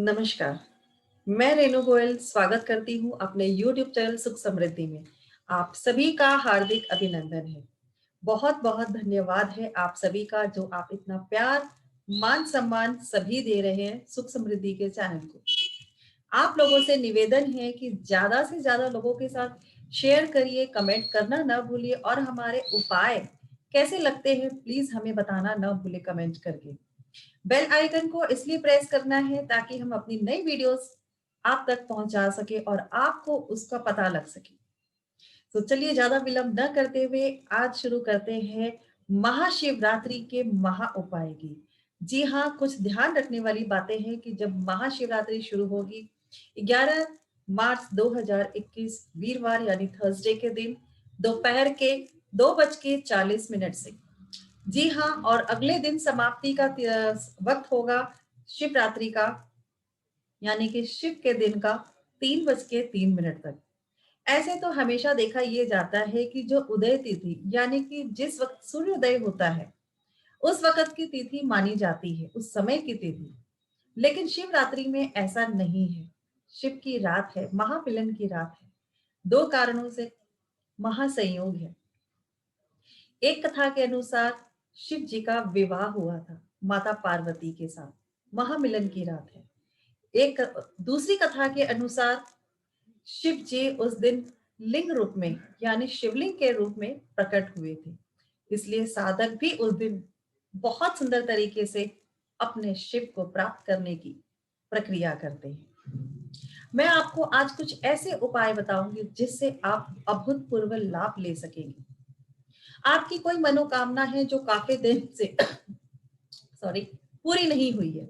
नमस्कार, मैं रेणु गोयल स्वागत करती हूँ अपने YouTube चैनल सुख समृद्धि में। आप सभी का हार्दिक अभिनंदन है। बहुत-बहुत धन्यवाद है आप सभी का जो आप इतना प्यार, मान-सम्मान सभी दे रहे हैं सुख समृद्धि के चैनल को। आप लोगों से निवेदन है कि ज़्यादा से ज़्यादा लोगों के साथ शेयर करिए, कमेंट करना ना भूलिए और हमारे उपाय कैसे लगते हैं प्लीज़ हमें बताना ना भूलिए कमेंट करके। बेल आइकन को इसलिए प्रेस करना है ताकि हम अपनी नई वीडियोस आप तक पहुंचा सके और आपको उसका पता लग सके। तो चलिए ज्यादा विलंब न करते हुए आज शुरू करते हैं महाशिवरात्रि के महा उपाय की। जी हाँ, कुछ ध्यान रखने वाली बातें हैं कि जब महाशिवरात्रि शुरू होगी 11 मार्च 2021 वीरवार यानी थर्सडे के दिन दोपहर के 2:40 से। जी हाँ, और अगले दिन समाप्ति का वक्त होगा शिवरात्रि का, यानी कि शिव के दिन का 3:03 तक। ऐसे तो हमेशा देखा ये जाता है कि जो उदय तिथि यानी कि जिस वक्त सूर्योदय होता है उस वक्त की तिथि मानी जाती है, उस समय की तिथि। लेकिन शिवरात्रि में ऐसा नहीं है। शिव की रात है, महामिलन की रात है। दो कारणों से महासंयोग है। एक कथा के अनुसार शिव जी का विवाह हुआ था माता पार्वती के साथ, महामिलन की रात है। एक दूसरी कथा के अनुसार शिव जी उस दिन लिंग रूप में यानी शिवलिंग के रूप में प्रकट हुए थे। इसलिए साधक भी उस दिन बहुत सुंदर तरीके से अपने शिव को प्राप्त करने की प्रक्रिया करते हैं। मैं आपको आज कुछ ऐसे उपाय बताऊंगी जिससे आप अभूतपूर्व लाभ ले सकेंगे। आपकी कोई मनोकामना है जो काफी दिन से सॉरी पूरी नहीं हुई है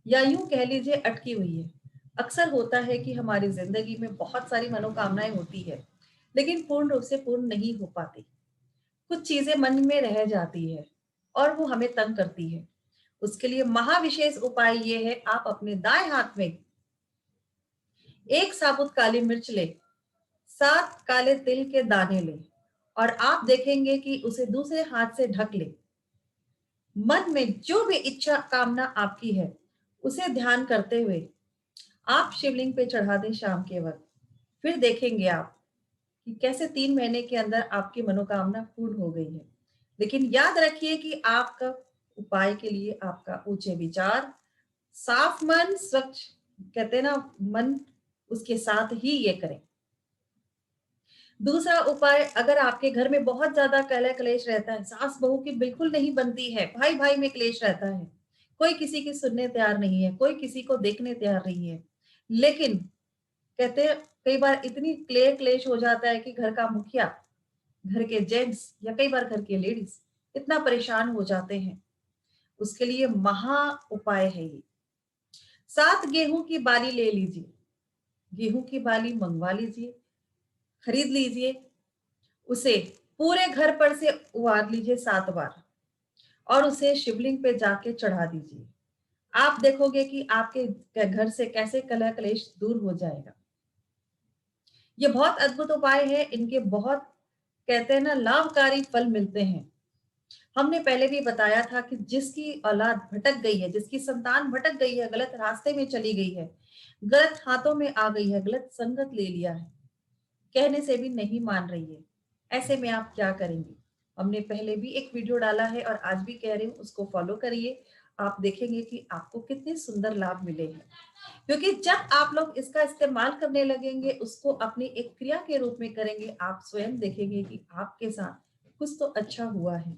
या यूं कह लीजिए अटकी हुई है। अक्सर होता है कि हमारी जिंदगी में बहुत सारी मनोकामनाएं होती है लेकिन पूर्ण रूप से पूर्ण नहीं हो पाती। कुछ चीजें मन में रह जाती है और वो हमें तंग करती है। उसके लिए महाविशेष उपाय ये है, आप अपने दाएं हाथ में एक साबुत काली मिर्च ले, 7 काले तिल के दाने ले और आप देखेंगे कि उसे दूसरे हाथ से ढक ले। मन में जो भी इच्छा कामना आपकी है उसे ध्यान करते हुए आप शिवलिंग पे चढ़ा दें शाम के वक्त। फिर देखेंगे आप कि कैसे 3 महीने के अंदर आपकी मनोकामना पूर्ण हो गई है। लेकिन याद रखिए कि आपका उपाय के लिए आपका ऊंचे विचार, साफ मन, स्वच्छ कहते हैं ना मन, उसके साथ ही ये करें। दूसरा उपाय, अगर आपके घर में बहुत ज्यादा कलह क्लेश रहता है, सास बहू की बिल्कुल नहीं बनती है, भाई भाई में क्लेश रहता है, कोई किसी की सुनने तैयार नहीं है, कोई किसी को देखने तैयार नहीं है, लेकिन कहते हैं कई बार इतनी क्लेश हो जाता है कि घर का मुखिया, घर के जेंट्स या कई बार घर के लेडीज इतना परेशान हो जाते हैं। उसके लिए महा उपाय है ये। 7 गेहूं की बाली ले लीजिए, गेहूं की बाली मंगवा लीजिए, खरीद लीजिए, उसे पूरे घर पर से उबार लीजिए 7 बार और उसे शिवलिंग पे जाके चढ़ा दीजिए। आप देखोगे कि आपके घर से कैसे कलह क्लेश दूर हो जाएगा। ये बहुत अद्भुत उपाय है, इनके बहुत कहते हैं ना लाभकारी फल मिलते हैं। हमने पहले भी बताया था कि जिसकी औलाद भटक गई है, जिसकी संतान भटक गई है, गलत रास्ते में चली गई है, गलत हाथों में आ गई है, गलत संगत ले लिया है, कहने से भी नहीं मान रही है, ऐसे में आप क्या करेंगे? हमने पहले भी एक वीडियो डाला है और आज भी कह रही हूँ, उसको फॉलो करिए। आप देखेंगे कि आपको कितने सुंदर लाभ मिले हैं। क्योंकि जब आप लोग इसका इस्तेमाल करने लगेंगे, उसको अपनी एक क्रिया के रूप में करेंगे, आप स्वयं देखेंगे कि आपके साथ कुछ तो अच्छा हुआ है।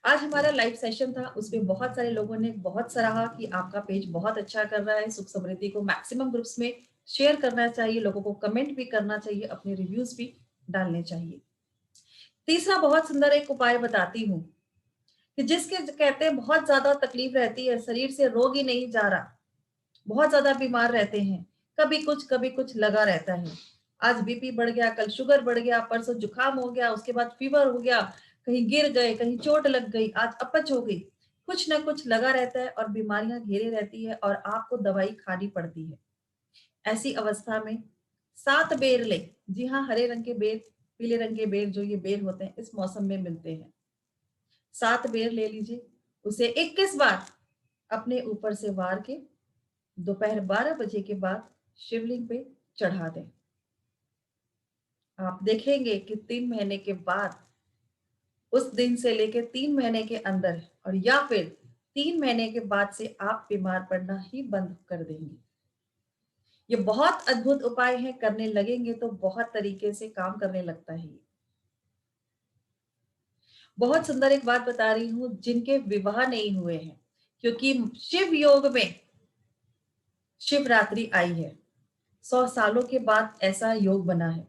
आज हमारा लाइव सेशन था, उसमें बहुत सारे लोगों ने बहुत सराहा कि आपका पेज बहुत अच्छा कर रहा है। सुख समृद्धि को मैक्सिमम ग्रुप्स में शेयर करना चाहिए, लोगों को कमेंट भी करना चाहिए, अपने रिव्यूज भी डालने चाहिए। तीसरा बहुत सुंदर एक उपाय बताती हूँ कि जिसके कहते हैं बहुत ज्यादा तकलीफ रहती है, शरीर से रोग ही नहीं जा रहा, बहुत ज्यादा बीमार रहते हैं, कभी कुछ लगा रहता है। आज बीपी बढ़ गया, कल शुगर बढ़ गया, परसों जुकाम हो गया, उसके बाद फीवर हो गया, कहीं गिर गए, कहीं चोट लग गई, आज अपच हो गई, कुछ ना कुछ लगा रहता है और बीमारियां घेरे रहती है और आपको दवाई खानी पड़ती है। ऐसी अवस्था में 7 बेर ले, जी हाँ, हरे रंग के बेर, पीले रंग के बेर, जो ये बेर होते हैं इस मौसम में मिलते हैं। 7 बेर ले लीजिए, उसे 21 बार अपने ऊपर से वार के दोपहर 12 बजे के बाद शिवलिंग पे चढ़ा दें। आप देखेंगे कि 3 महीने के बाद, उस दिन से लेके 3 महीने के अंदर और या फिर 3 महीने के बाद से आप बीमार पड़ना ही बंद कर देंगे। ये बहुत अद्भुत उपाय है, करने लगेंगे तो बहुत तरीके से काम करने लगता है। बहुत सुंदर एक बात बता रही हूँ, जिनके विवाह नहीं हुए हैं, क्योंकि शिव योग में शिवरात्रि आई है। 100 सालों के बाद ऐसा योग बना है।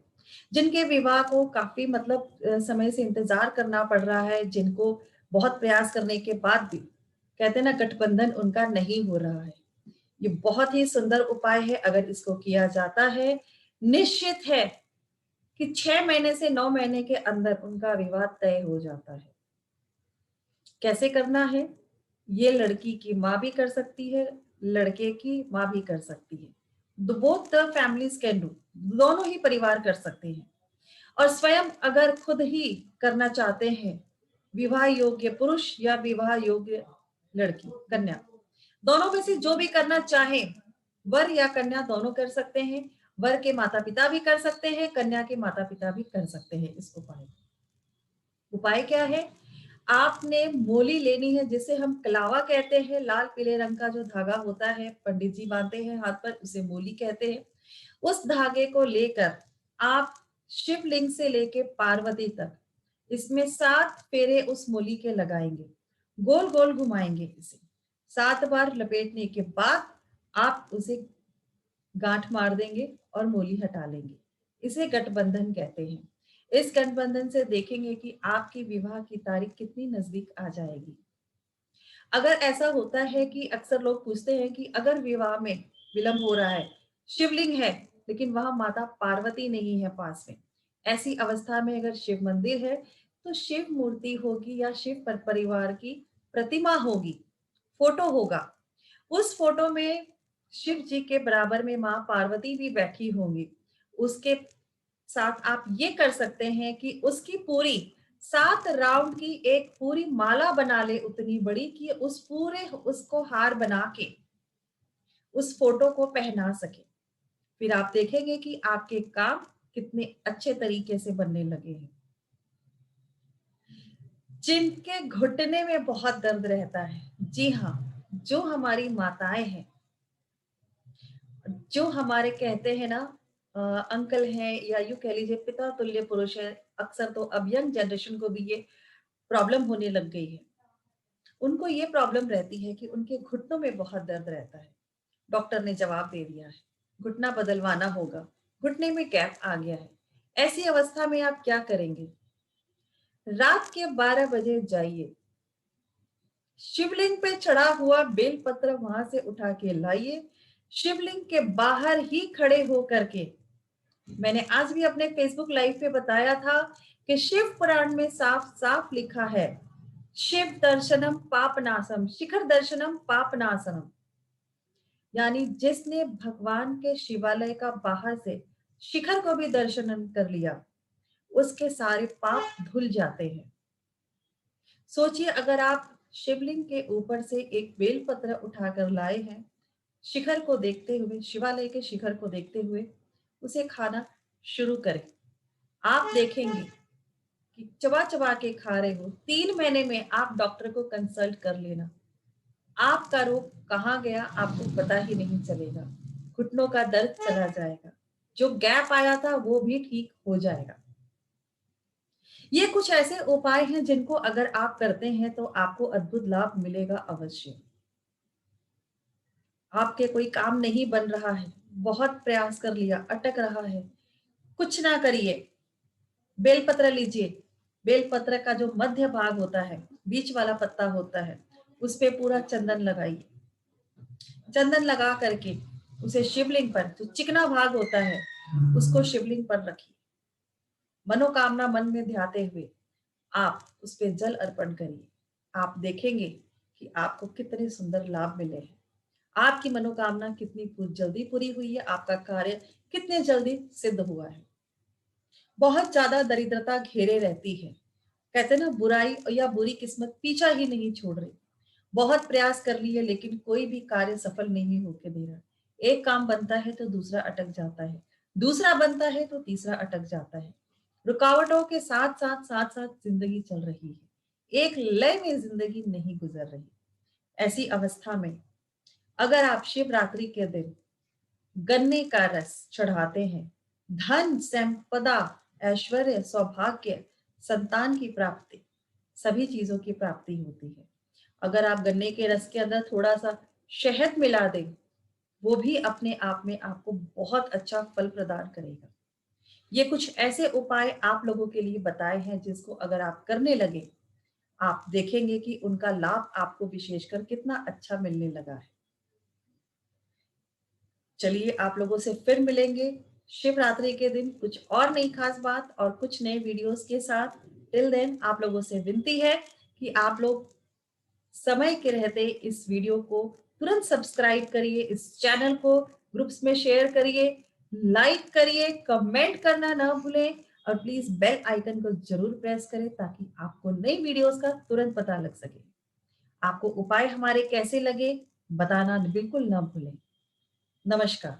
जिनके विवाह को काफी मतलब समय से इंतजार करना पड़ रहा है, जिनको बहुत प्रयास करने के बाद भी कहते हैं ना गठबंधन उनका नहीं हो रहा है। ये बहुत ही सुंदर उपाय है। अगर इसको किया जाता है, निश्चित है कि 6 महीने से 9 महीने के अंदर उनका विवाह तय हो जाता है। कैसे करना है? ये लड़की की माँ भी कर सकती है, लड़के की माँ भी कर सकती है। Both the families can do, दोनों ही परिवार कर सकते हैं। और स्वयं अगर खुद ही करना चाहते हैं, विवाह योग्य पुरुष या विवाह योग्य लड़की कन्या, दोनों में से जो भी करना चाहे, वर या कन्या दोनों कर सकते हैं। वर के माता पिता भी कर सकते हैं, कन्या के माता पिता भी कर सकते हैं इस उपाय। उपाय क्या है? आपने मोली लेनी है, जिसे हम कलावा कहते हैं। लाल पीले रंग का जो धागा होता है, पंडित जी बांधते हैं हाथ पर, उसे मोली कहते हैं। उस धागे को लेकर आप शिवलिंग से लेके पार्वती तक इसमें 7 फेरे उस मोली के लगाएंगे, गोल गोल घुमाएंगे इसे। 7 बार लपेटने के बाद आप उसे गांठ मार देंगे और मोली हटा लेंगे। इसे गठबंधन कहते हैं। इस गठबंधन से देखेंगे कि आपकी विवाह की तारीख कितनी नजदीक आ जाएगी। अगर ऐसा होता है कि अक्सर लोग पूछते हैं कि अगर विवाह में विलंब हो रहा है, शिवलिंग है लेकिन वहां माता पार्वती नहीं है पास में, ऐसी अवस्था में अगर शिव मंदिर है तो शिव मूर्ति होगी या शिव परिवार की प्रतिमा होगी, फोटो होगा। उस फोटो में शिव जी के बराबर में माँ पार्वती भी बैठी होंगी। उसके साथ आप ये कर सकते हैं कि उसकी पूरी 7 राउंड की एक पूरी माला बना ले, उतनी बड़ी कि उस पूरे उसको हार बना के उस फोटो को पहना सके। फिर आप देखेंगे कि आपके काम कितने अच्छे तरीके से बनने लगे हैं। जिनके घुटने में बहुत दर्द रहता है, जी हाँ, जो हमारी माताएं हैं, जो हमारे कहते हैं ना अंकल हैं, या यूं कह लीजिए पिता तुल्य पुरुष है, अक्सर तो अब यंग जनरेशन को भी ये प्रॉब्लम होने लग गई है। उनको ये प्रॉब्लम रहती है कि उनके घुटनों में बहुत दर्द रहता है। डॉक्टर ने जवाब दे दिया है घुटना बदलवाना होगा, घुटने में गैप आ गया है। ऐसी अवस्था में आप क्या करेंगे? रात के 12 बजे जाइए, शिवलिंग पे चढ़ा हुआ बेलपत्र वहां से उठा के लाइए। शिवलिंग के बाहर ही खड़े हो करके, मैंने आज भी अपने फेसबुक लाइव पे बताया था कि शिव पुराण में साफ साफ लिखा है, शिव दर्शनम पापनाशम, शिखर दर्शनम पापनाशनम। यानी जिसने भगवान के शिवालय का बाहर से शिखर को भी दर्शन कर लिया, उसके सारे पाप धुल जाते हैं। सोचिए, अगर आप शिवलिंग के ऊपर से एक बेलपत्र उठाकर लाए हैं, शिखर को देखते हुए, शिवालय के शिखर को देखते हुए उसे खाना शुरू करें। आप देखेंगे कि चबा चबा के खा रहे हो। 3 महीने में आप डॉक्टर को कंसल्ट कर लेना, आपका रोग कहाँ गया आपको पता ही नहीं चलेगा। घुटनों का दर्द चला जाएगा, जो गैप आया था वो भी ठीक हो जाएगा। ये कुछ ऐसे उपाय हैं जिनको अगर आप करते हैं तो आपको अद्भुत लाभ मिलेगा अवश्य। आपके कोई काम नहीं बन रहा है, बहुत प्रयास कर लिया, अटक रहा है, कुछ ना करिए, बेलपत्र लीजिए। बेलपत्र का जो मध्य भाग होता है, बीच वाला पत्ता होता है, उस पे पूरा चंदन लगाइए। चंदन लगा करके उसे शिवलिंग पर, जो चिकना भाग होता है, उसको शिवलिंग पर रखिए। मनोकामना मन में ध्याते हुए आप उस पे जल अर्पण करिए। आप देखेंगे कि आपको कितने सुंदर लाभ मिले हैं, आपकी मनोकामना कितनी जल्दी पूरी हुई है, आपका कार्य कितने जल्दी सिद्ध हुआ है। बहुत ज्यादा दरिद्रता घेरे रहती है, कहते हैं ना बुराई या बुरी किस्मत पीछा ही नहीं छोड़ रही। बहुत प्रयास कर लिए लेकिन कोई भी कार्य सफल नहीं होके दे रहा। एक काम बनता है तो दूसरा अटक जाता है, दूसरा बनता है तो तीसरा अटक जाता है। रुकावटों के साथ साथ जिंदगी चल रही है, एक लय में जिंदगी नहीं गुजर रही। ऐसी अवस्था में अगर आप शिवरात्रि के दिन गन्ने का रस चढ़ाते हैं, धन संपदा ऐश्वर्य सौभाग्य संतान की प्राप्ति सभी चीजों की प्राप्ति होती है। अगर आप गन्ने के रस के अंदर थोड़ा सा शहद मिला दें, वो भी अपने आप में आपको बहुत अच्छा फल प्रदान करेगा। ये कुछ ऐसे उपाय आप लोगों के लिए बताए हैं जिसको अगर आप करने लगे, आप देखेंगे कि उनका लाभ आपको विशेषकर कितना अच्छा मिलने लगा है। चलिए आप लोगों से फिर मिलेंगे शिवरात्रि के दिन कुछ और नई खास बात और कुछ नए वीडियोस के साथ। टिल देन आप लोगों से विनती है कि आप लोग समय के रहते इस वीडियो को तुरंत सब्सक्राइब करिए, इस चैनल को ग्रुप्स में शेयर करिए, लाइक करिए, कमेंट करना ना भूलें और प्लीज बेल आइकन को जरूर प्रेस करें ताकि आपको नई वीडियोस का तुरंत पता लग सके। आपको उपाय हमारे कैसे लगे बताना बिल्कुल ना भूलें। नमस्कार।